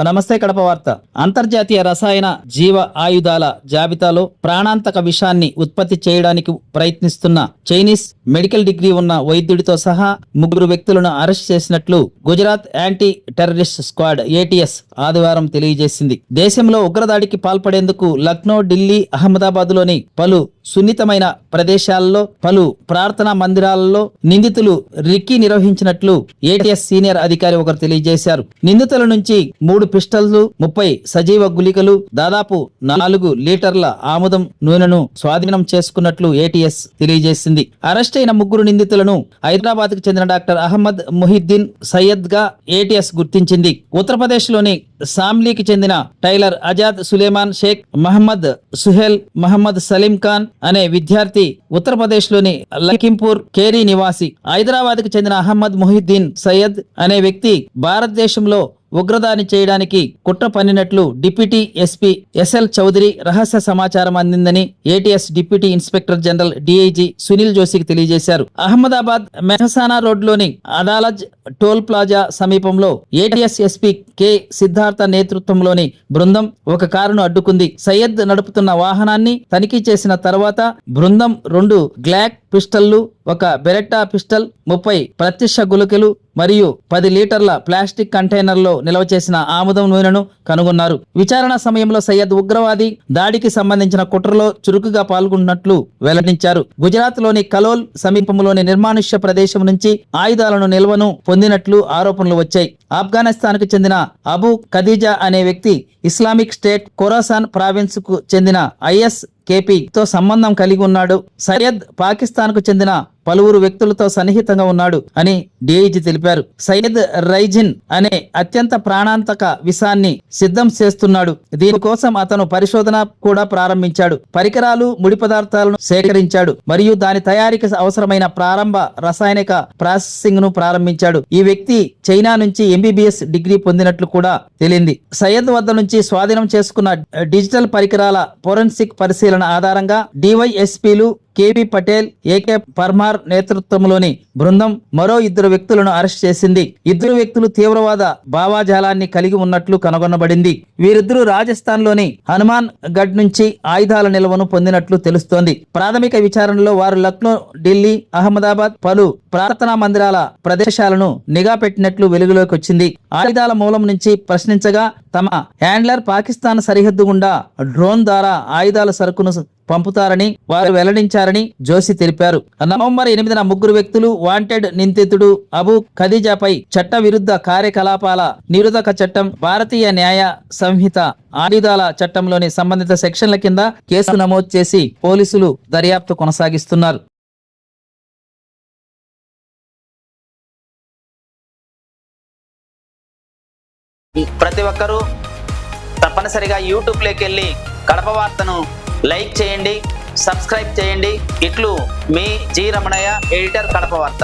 నమస్తే కడప వార్త. అంతర్జాతీయ రసాయన జీవ ఆయుధాల జాబితాలో ప్రాణాంతక విషాన్ని ఉత్పత్తి చేయడానికి ప్రయత్నిస్తున్న చైనీస్ మెడికల్ డిగ్రీ ఉన్న వైద్యుడితో సహా 3 వ్యక్తులను అరెస్ట్ చేసినట్లు Gujarat anti terrorist squad ATS ఆదివారం తెలియజేసింది. దేశంలో ఉగ్రదాడికి పాల్పడేందుకు లక్నో, ఢిల్లీ, అహ్మదాబాద్లోని పలు సున్నితమైన ప్రదేశాల్లో, పలు ప్రార్థనా మందిరాలలో నిందితులు రిక్కీ నిర్వహించినట్లు ATS సీనియర్ అధికారి ఒకరు తెలియజేశారు. నిందితుల నుంచి 3 పిస్టళ్లు, 30 సజీవ గుళికలు, దాదాపు 4 లీటర్ల ఆముదం నూనెను స్వాధీనం చేసుకున్నట్లు ATS తెలియజేసింది. అరెస్ట్ అయిన 3 నిందితులను హైదరాబాద్ కు చెందిన డాక్టర్ అహ్మద్ ముహిద్దీన్ సయ్యద్ గా ATS గుర్తించింది. ఉత్తరప్రదేశ్ లోని సామ్లీకి చెందిన టైలర్ ఆజాద్ సులేమాన్ షేక్, మహమ్మద్ సుహేల్, మహమ్మద్ సలీం ఖాన్ అనే విద్యార్థి ఉత్తరప్రదేశ్ లోని లఖింపూర్ కేరీ నివాసి. హైదరాబాద్ కు చెందిన అహ్మద్ ముహిద్దీన్ సయ్యద్ అనే వ్యక్తి భారతదేశంలో ఉగ్రదాడి చేయడానికి కుట్ర పన్నినట్లు డిప్యూటీ ఎస్పీ SL చౌదరి రహస్య సమాచారం అందిందని ATS deputy inspector general DIG Sunil జోషికి తెలియజేశారు. అహ్మదాబాద్ మెహసానా రోడ్లోని అదాలజ్ టోల్ ప్లాజా సమీపంలో ATS SP K సిద్ధార్థ నేతృత్వంలోని బృందం ఒక కారును అడ్డుకుంది. సయ్యద్ నడుపుతున్న వాహనాన్ని తనిఖీ చేసిన తర్వాత బృందం 2 గ్లాక్ పిస్టళ్లు, 1 బెరెట్టా పిస్టల్, 30 ప్రత్యక్ష గుళికలు మరియు 10 లీటర్ల ప్లాస్టిక్ కంటైనర్లో నిల్వ చేసిన ఆముదం నూనెను కనుగొన్నారు. విచారణ సమయంలో సయ్యద్ ఉగ్రవాది దాడికి సంబంధించిన కుట్రలో చురుకుగా పాల్గొన్నట్లు వెల్లడించారు. గుజరాత్ లోని కలోల్ సమీపంలోని నిర్మానుష్య ప్రదేశం నుంచి ఆయుధాలను నిల్వను పొందినట్లు ఆరోపణలు వచ్చాయి. ఆఫ్ఘనిస్తాన్ కు చెందిన అబూ ఖదీజా అనే వ్యక్తి ఇస్లామిక్ స్టేట్ ఖొరాసాన్ ప్రావిన్స్ కు చెందిన ISKP తో సంబంధం కలిగి ఉన్నాడు. సయ్యద్ పాకిస్తాన్ కు చెందిన పలువురు వ్యక్తులతో సన్నిహితంగా ఉన్నాడు అని DIG తెలిపారు. సయ్యద్ రైజిన్ అనే అత్యంత ప్రాణాంతక విషాన్ని సిద్ధం చేస్తున్నాడు. దీనికోసం అతను పరిశోధన కూడా ప్రారంభించాడు. పరికరాలు, ముడి పదార్థాలను సేకరించాడు మరియు దాని తయారీకి అవసరమైన ప్రారంభ రసాయనిక ప్రాసెసింగ్ ను ప్రారంభించాడు. ఈ వ్యక్తి చైనా నుంచి MBBS డిగ్రీ పొందినట్లు కూడా తేలింది. సయ్యద్ వద్ద నుంచి స్వాధీనం చేసుకున్న డిజిటల్ పరికరాల ఫోరెన్సిక్ పరిశీలన ఆధారంగా DYSPలు KB పటేల్, AK పర్మార్ నేతృత్వంలోని బృందం మరో 2 వ్యక్తులను అరెస్ట్ చేసింది. 2 వ్యక్తులు తీవ్రవాద భావాజాలాన్ని కలిగి ఉన్నట్లు కనుగొనబడింది. వీరిద్దరూ రాజస్థాన్ లోని హనుమాన్ గఢ్ నుంచి ఆయుధాల నిల్వను పొందినట్లు తెలుస్తోంది. ప్రాథమిక విచారణలో వారు లక్నో, ఢిల్లీ, అహ్మదాబాద్ పలు ప్రార్థనా మందిరాల ప్రదేశాలను నిఘా పెట్టినట్లు వెలుగులోకి వచ్చింది. ఆయుధాల మూలం నుంచి ప్రశ్నించగా తమ హ్యాండ్లర్ పాకిస్తాన్ సరిహద్దు గుండా డ్రోన్ ద్వారా ఆయుధాల సరుకును పంపుతారని వారు వెల్లడించారని జోషి తెలిపారు. నవంబర్ 8న 3 వ్యక్తులు వాంటెడ్ నిందితుడు అబూ ఖదీజాపై చట్ట విరుద్ధ కార్యకలాపాల నిరోధక చట్టం, భారతీయ న్యాయ సంహిత, ఆయుధాల చట్టంలోని సంబంధిత సెక్షన్ల కింద కేసు నమోదు చేసి పోలీసులు దర్యాప్తు కొనసాగిస్తున్నారు. ప్రతి ఒక్కరూ తప్పనిసరిగా యూట్యూబ్లోకి వెళ్ళి కడప వార్తను లైక్ చేయండి, సబ్స్క్రైబ్ చేయండి. ఇట్లు మీ జి రమణయ్య, ఎడిటర్, కడప వార్త.